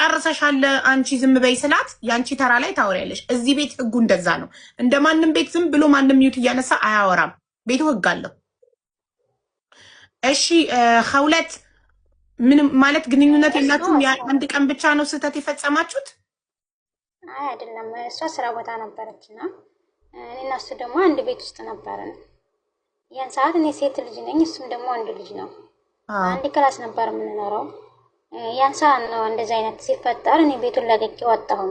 ጨርሰሻል አንቺ ዝም በይ ስላት ያንቺ ተራ ላይ ታወሪያለሽ። እዚህ ቤት ህጉ እንደዛ ነው። እንደማንም ቤት ዝም ብሎ ማንም ሚዩት እያነሳ አያወራም። ቤቱ ህግ አለው። እሺ ኸውለት ምንም ማለት ግንኙነት የላችሁም? አንድ ቀን ብቻ ነው ስህተት የፈጸማችሁት? አይ አይደለም። እሷ ስራ ቦታ ነበረችና እኔና እሱ ደግሞ አንድ ቤት ውስጥ ነበርን። ያን ሰዓት እኔ ሴት ልጅ ነኝ፣ እሱም ደግሞ ወንድ ልጅ ነው። አንድ ክላስ ነበር የምንኖረው። ያን ሰዓት ነው እንደዚህ አይነት ሲፈጠር እኔ ቤቱን ለቅቄ ወጣሁ።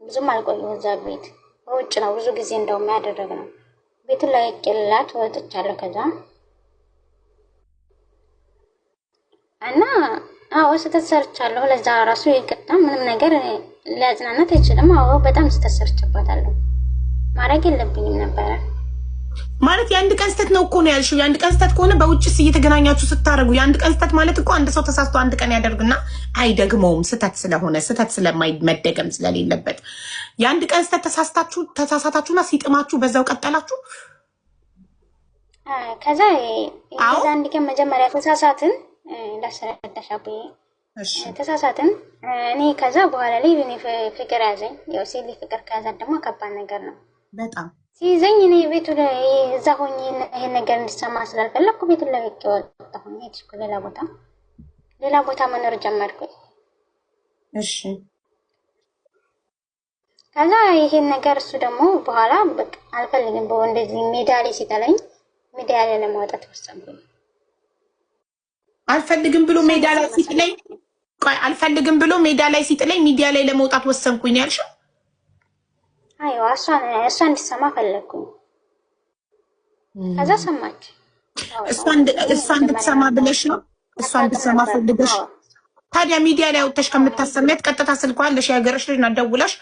ብዙም አልቆየሁ እዛ ቤት፣ በውጭ ነው ብዙ ጊዜ እንደውም ያደረግነው። ቤቱን ለቅቄላት ወጥቻለሁ። ከዛ እና አዎ ስህተት ሰርቻለሁ። ለዛ ራሱ ይቅርታ ምንም ነገር ሊያጽናናት አይችልም። አዎ በጣም ስህተት ሰርቼባታለሁ። ማድረግ የለብኝም ነበረ ማለት የአንድ ቀን ስህተት ነው እኮ ነው ያልሽው። የአንድ ቀን ስህተት ከሆነ በውጭስ እየተገናኛችሁ ስታረጉ የአንድ ቀን ስህተት ማለት እኮ አንድ ሰው ተሳስቶ አንድ ቀን ያደርግና አይደግመውም። ስህተት ስለሆነ ስህተት ስለማይመደገም ስለሌለበት የአንድ ቀን ስህተት ተሳሳታችሁና ሲጥማችሁ በዛው ቀጠላችሁ። ከዛ አንድ ቀን መጀመሪያ ተሳሳትን ላስረዳሽ አቡዬ። ተሳሳትን እኔ ከዛ በኋላ ላይ እኔ ፍቅር ያዘኝ። ያው ሲል ፍቅር ከያዛት ደግሞ ከባድ ነገር ነው በጣም ሲይዘኝ። እኔ ቤቱ ላይ እዛ ሆኜ ይሄን ነገር እንዲሰማ ስላልፈለኩ ቤቱን ለቅቄ ወጣሁ። ሄድኩ ሌላ ቦታ መኖር ጀመርኩኝ። እሺ ከዛ ይሄን ነገር እሱ ደግሞ በኋላ በቃ አልፈልግም ብሎ እንደዚህ ሜዳ ላይ ሲጠለኝ ሚዲያ ላይ ለማውጣት ወሰንኩኝ። አልፈልግም ብሎ ሜዳ ላይ ሲጥለኝ አልፈልግም ብሎ ሜዳ ላይ ሲጥለኝ ሚዲያ ላይ ለመውጣት ወሰንኩኝ ያልሽው? አይዋ እሷ እንድትሰማ ፈለግኩኝ። ከዛ ሰማች። እሷ እንድትሰማ ብለሽ ነው? እሷ እንድትሰማ ፈልገሽ? ታዲያ ሚዲያ ላይ ወጥተሽ ከምታሰሚያት ቀጥታ ስልኳለሽ ያገረሽ ልጅ ደውለሽ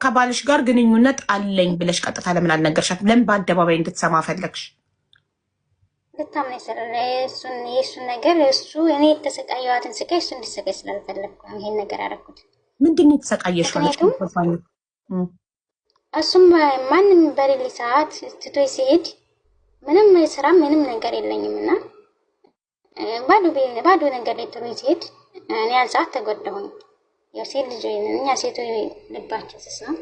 ከባልሽ ጋር ግንኙነት አለኝ ብለሽ ቀጥታ ለምን አልነገርሻት? ለምን በአደባባይ እንድትሰማ ፈለግሽ? ልታምነኝ የእሱን ነገር እሱ እኔ የተሰቃየዋትን ስቃይ እሱ እንዲሰቃይ ስላልፈለግኩ ነው ይሄን ነገር ያደረኩት። ምንድን ነው የተሰቃየሽው? እሱም ማንም በሌሊ ሰዓት ትቶኝ ሲሄድ ምንም ስራ ምንም ነገር የለኝም እና ባዶ ነገር ላይ ጥሎኝ ሲሄድ እኔ ያን ሰዓት ተጎዳሁኝ። ያው ሴት ልጅ እኛ ሴቶች ልባችን ስስ ነው።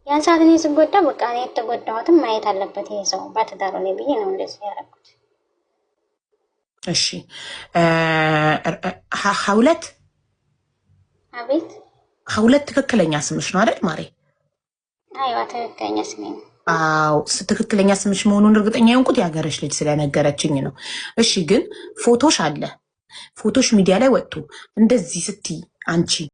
ያን ሰዓት እኔ ስጎዳ በቃ እኔ የተጎዳሁትም ማየት አለበት ይሄ ሰው ባትዳሩ ላይ ብዬ ነው እንደዚህ ያደረኩት። እሺ ኸውለት አቤት። ኸውለት ትክክለኛ ስምሽ ነው አይደል ማሬ? አይዋ ትክክለኛ ስሜ ነው። አዎ ትክክለኛ ስምሽ መሆኑን እርግጠኛ የሆንኩት ያገረሽ ልጅ ስለነገረችኝ ነው። እሺ ግን ፎቶሽ አለ። ፎቶሽ ሚዲያ ላይ ወጥቶ እንደዚህ ስትይ አንቺ